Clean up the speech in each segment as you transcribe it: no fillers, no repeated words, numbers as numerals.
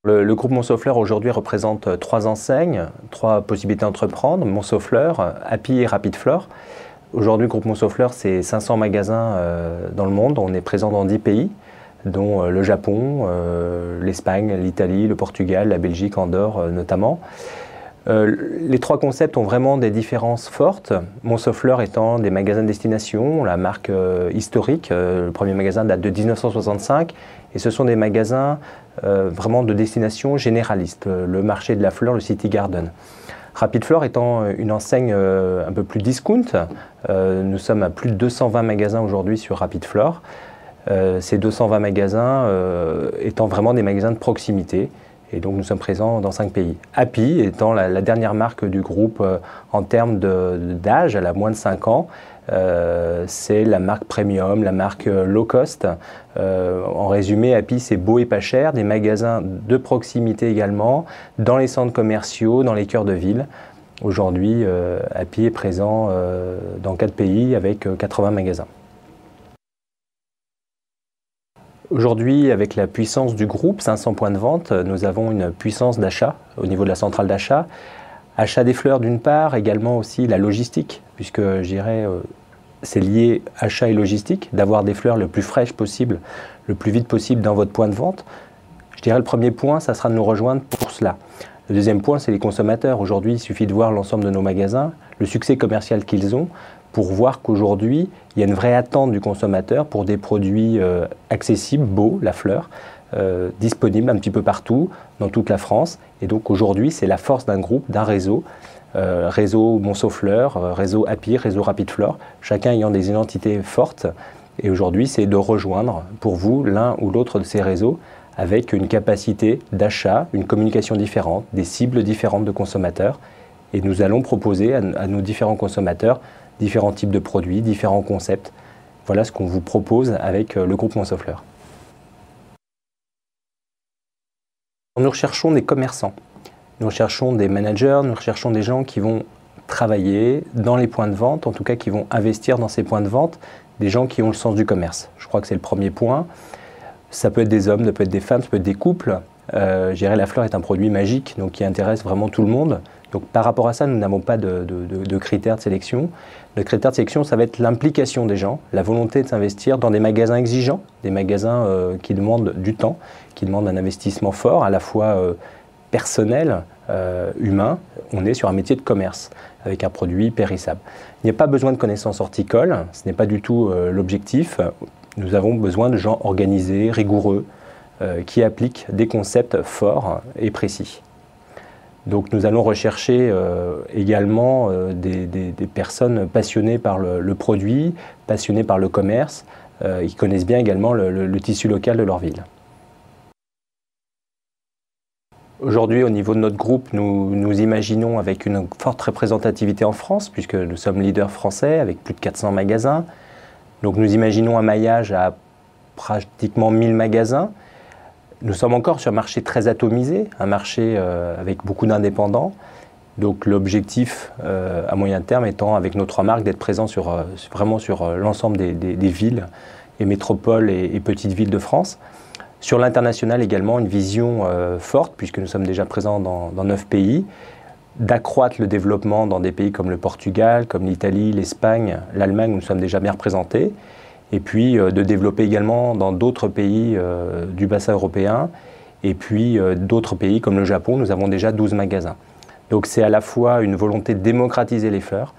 Le groupe Montsaux-Fleurs aujourd'hui représente 3 enseignes, 3 possibilités d'entreprendre, Montsaux-Fleurs, Happy et Rapid Flore. Aujourd'hui, le groupe Montsaux-Fleurs, c'est 500 magasins dans le monde. On est présent dans 10 pays, dont le Japon, l'Espagne, l'Italie, le Portugal, la Belgique, Andorre notamment. Les 3 concepts ont vraiment des différences fortes. Montsaux-Fleurs étant des magasins de destination, la marque historique. Le premier magasin date de 1965 et ce sont des magasins vraiment de destination généraliste. Le marché de la fleur, le City Garden. Rapid Flore étant une enseigne un peu plus discount. Nous sommes à plus de 220 magasins aujourd'hui sur Rapid Flore. Ces 220 magasins étant vraiment des magasins de proximité. Et donc nous sommes présents dans 5 pays. Happy étant la dernière marque du groupe en termes d'âge, elle a moins de 5 ans. C'est la marque premium, la marque low cost. En résumé, Happy c'est beau et pas cher, des magasins de proximité également, dans les centres commerciaux, dans les cœurs de ville. Aujourd'hui, Happy est présent dans 4 pays avec 80 magasins. Aujourd'hui, avec la puissance du groupe, 500 points de vente, nous avons une puissance d'achat au niveau de la centrale d'achat. Achat des fleurs d'une part, également aussi la logistique, puisque je dirais c'est lié achat et logistique, d'avoir des fleurs le plus fraîches possible, le plus vite possible dans votre point de vente. Je dirais le premier point, ça sera de nous rejoindre pour cela. Le deuxième point, c'est les consommateurs. Aujourd'hui, il suffit de voir l'ensemble de nos magasins, le succès commercial qu'ils ont, pour voir qu'aujourd'hui, il y a une vraie attente du consommateur pour des produits accessibles, beaux, la fleur, disponibles un petit peu partout, dans toute la France. Et donc aujourd'hui, c'est la force d'un groupe, d'un réseau, réseau Montsaux-Fleurs, réseau Happy, réseau Rapid Flore, chacun ayant des identités fortes. Et aujourd'hui, c'est de rejoindre pour vous l'un ou l'autre de ces réseaux avec une capacité d'achat, une communication différente, des cibles différentes de consommateurs. Et nous allons proposer à nos différents consommateurs différents types de produits, différents concepts. Voilà ce qu'on vous propose avec le groupe Montsaux-Fleurs. Nous recherchons des commerçants, nous recherchons des managers, nous recherchons des gens qui vont travailler dans les points de vente, en tout cas qui vont investir dans ces points de vente, des gens qui ont le sens du commerce. Je crois que c'est le premier point. Ça peut être des hommes, ça peut être des femmes, ça peut être des couples. Je dirais la fleur est un produit magique, donc qui intéresse vraiment tout le monde. Donc par rapport à ça, nous n'avons pas de critères de sélection. Le critère de sélection, ça va être l'implication des gens, la volonté de s'investir dans des magasins exigeants, des magasins qui demandent du temps, qui demandent un investissement fort, à la fois personnel, humain. On est sur un métier de commerce, avec un produit périssable. Il n'y a pas besoin de connaissances horticoles, ce n'est pas du tout l'objectif. Nous avons besoin de gens organisés, rigoureux, qui appliquent des concepts forts et précis. Donc nous allons rechercher également des personnes passionnées par le produit, passionnées par le commerce, qui connaissent bien également le tissu local de leur ville. Aujourd'hui, au niveau de notre groupe, nous imaginons avec une forte représentativité en France, puisque nous sommes leaders français avec plus de 400 magasins. Donc nous imaginons un maillage à pratiquement 1000 magasins. Nous sommes encore sur un marché très atomisé, un marché avec beaucoup d'indépendants. Donc l'objectif à moyen terme étant, avec nos 3 marques, d'être présents vraiment sur l'ensemble des villes et métropoles et petites villes de France. Sur l'international également, une vision forte, puisque nous sommes déjà présents dans 9 pays, d'accroître le développement dans des pays comme le Portugal, comme l'Italie, l'Espagne, l'Allemagne, où nous sommes déjà bien représentés. Et puis de développer également dans d'autres pays du bassin européen, et puis d'autres pays comme le Japon, nous avons déjà 12 magasins. Donc c'est à la fois une volonté de démocratiser les fleurs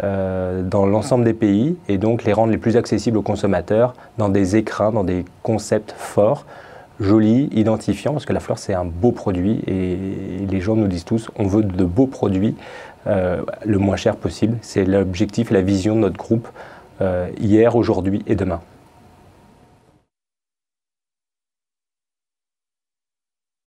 dans l'ensemble des pays, et donc les rendre les plus accessibles aux consommateurs dans des écrins, dans des concepts forts, jolis, identifiants, parce que la fleur c'est un beau produit, et les gens nous disent tous on veut de beaux produits le moins cher possible. C'est l'objectif et la vision de notre groupe hier, aujourd'hui et demain.